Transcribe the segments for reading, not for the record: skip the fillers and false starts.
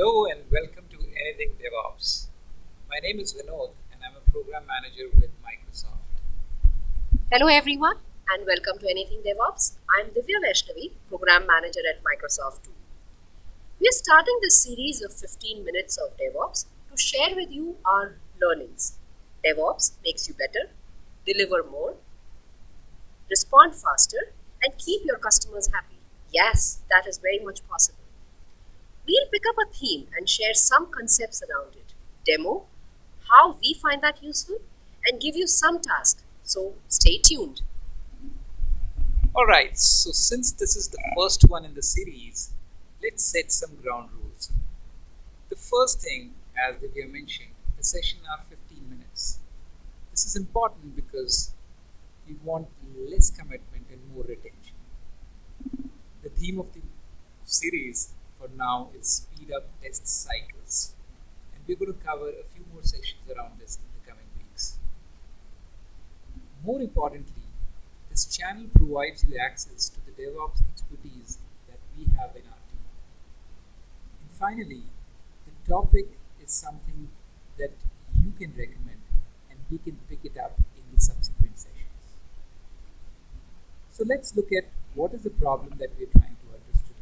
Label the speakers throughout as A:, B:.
A: Hello and welcome to Anything DevOps. My name is Vinod and I'm a program manager with Microsoft.
B: Hello everyone and welcome to Anything DevOps. I'm Divya Vaishnavi, Program Manager at Microsoft too. We are starting this series of 15 minutes of DevOps to share with you our learnings. DevOps makes you better, deliver more, respond faster, and keep your customers happy. Yes, that is very much possible. We'll pick up a theme and share some concepts around it, demo, how we find that useful, and give you some tasks. So stay tuned.
A: Alright, so since this is the first one in the series, let's set some ground rules. The first thing, as Divya mentioned, the session are 15 minutes. This is important because we want less commitment and more retention. The theme of the series for now is speed up test cycles, and we're going to cover a few more sessions around this in the coming weeks. More importantly, this channel provides you access to the DevOps expertise that we have in our team. And finally, the topic is something that you can recommend and we can pick it up in the subsequent sessions. So let's look at what is the problem that we're trying to address today.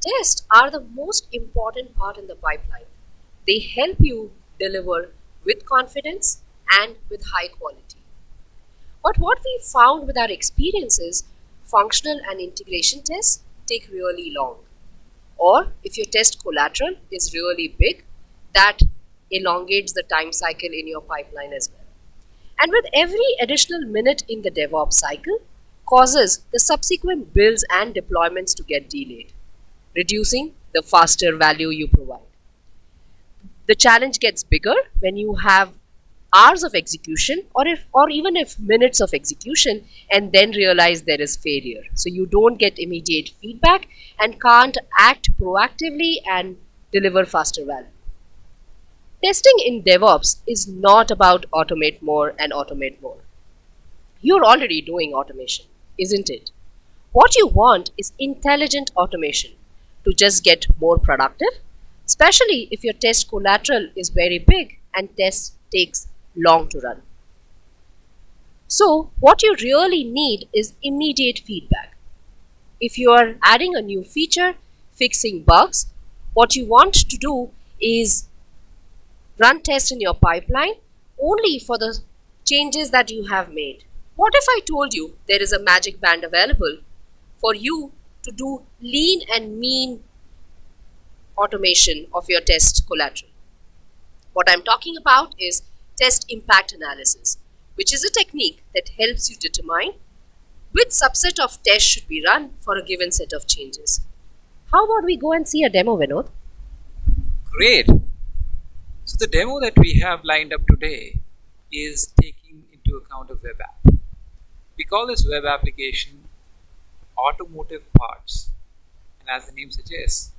B: Tests are the most important part in the pipeline. They help you deliver with confidence and with high quality. But what we found with our experience is functional and integration tests take really long. Or if your test collateral is really big, that elongates the time cycle in your pipeline as well. And with every additional minute in the DevOps cycle causes the subsequent builds and deployments to get delayed, reducing the faster value you provide. The challenge gets bigger when you have hours of execution or even if minutes of execution and then realize there is failure. So you don't get immediate feedback and can't act proactively and deliver faster value. Testing in DevOps is not about automate more and automate more. You're already doing automation, isn't it? What you want is intelligent automation to just get more productive, especially if your test collateral is very big and test takes long to run. So what you really need is immediate feedback. If you are adding a new feature, fixing bugs, what you want to do is run tests in your pipeline only for the changes that you have made. What if I told you there is a magic band available for you to do lean and mean automation of your test collateral? What I'm talking about is test impact analysis, which is a technique that helps you determine which subset of tests should be run for a given set of changes. How about we go and see a demo, Vinod?
A: Great. So the demo that we have lined up today is taking into account a web app. We call this web application automotive parts. And as the name suggests,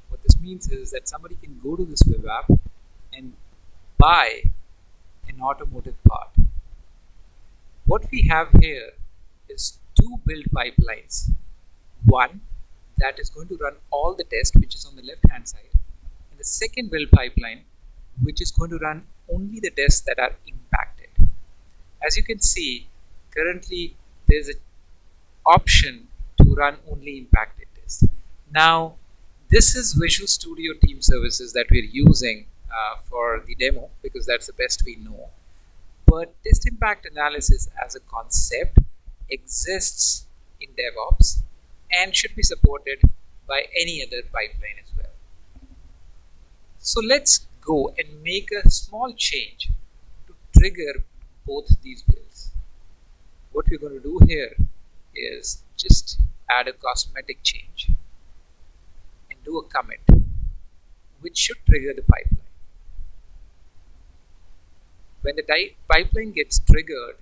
A: what this means is that somebody can go to this web app and buy an automotive part. What we have here is two build pipelines. One that is going to run all the tests, which is on the left hand side, and the second build pipeline which is going to run only the tests that are impacted. As you can see, currently there is an option to run only impacted tests. Now, this is Visual Studio Team Services that we're using for the demo because that's the best we know. But test impact analysis as a concept exists in DevOps and should be supported by any other pipeline as well. So let's go and make a small change to trigger both these builds. What we're going to do here is just add a cosmetic change and do a commit which should trigger the pipeline. When the pipeline gets triggered,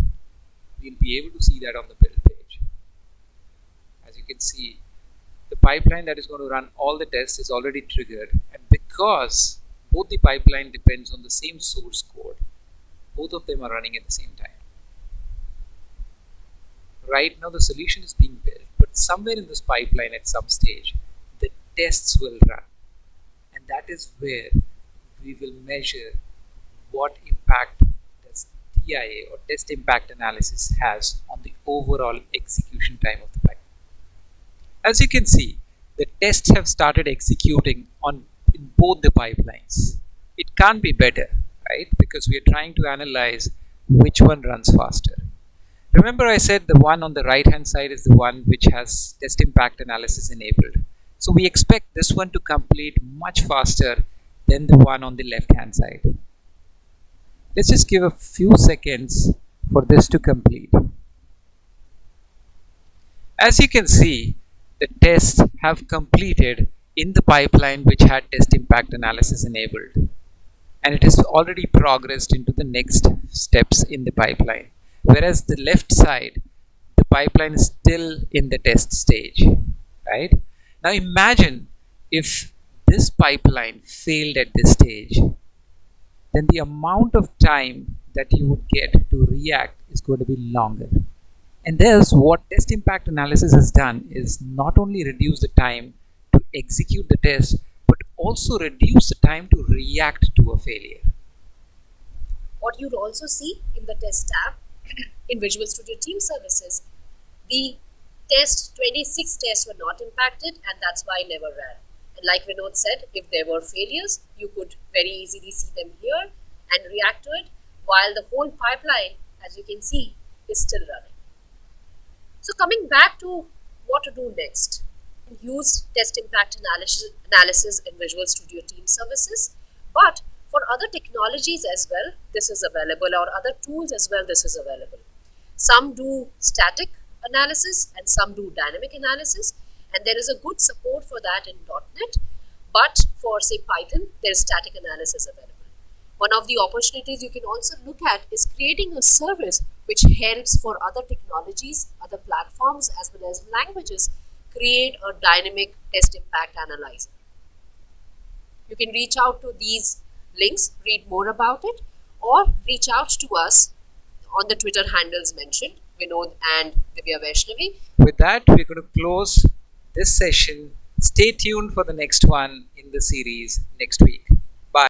A: we'll be able to see that on the build page. As you can see, the pipeline that is going to run all the tests is already triggered, and because both the pipeline depends on the same source code, both of them are running at the same time. Right now the solution is being built, but somewhere in this pipeline at some stage, the tests will run. And that is where we will measure what impact does TIA or test impact analysis has on the overall execution time of the pipeline. As you can see, the tests have started executing on in both the pipelines. It can't be better, right? Because we are trying to analyze which one runs faster. Remember I said the one on the right hand side is the one which has test impact analysis enabled. So we expect this one to complete much faster than the one on the left hand side. Let's just give a few seconds for this to complete. As you can see, the tests have completed in the pipeline which had test impact analysis enabled, and it has already progressed into the next steps in the pipeline. Whereas the left side, the pipeline is still in the test stage, right? Now imagine if this pipeline failed at this stage, then the amount of time that you would get to react is going to be longer. And thus what test impact analysis has done is not only reduce the time to execute the test, but also reduce the time to react to a failure.
B: What you'd also see in the test tab in Visual Studio Team Services, the 26 tests were not impacted, and that's why I never ran. And like Vinod said, if there were failures, you could very easily see them here and react to it, while the whole pipeline, as you can see, is still running. So coming back to what to do next, use test impact analysis in Visual Studio Team Services, but for other technologies as well, this is available, or other tools as well, this is available. Some do static analysis and some do dynamic analysis, and there is a good support for that in .NET, but for say Python, there is static analysis available. One of the opportunities you can also look at is creating a service which helps for other technologies, other platforms as well as languages create a dynamic test impact analyzer. You can reach out to these links, read more about it, or reach out to us on the Twitter handles mentioned, Vinod and Divya Vaishnavi.
A: With that, we're going to close this session. Stay tuned for the next one in the series next week.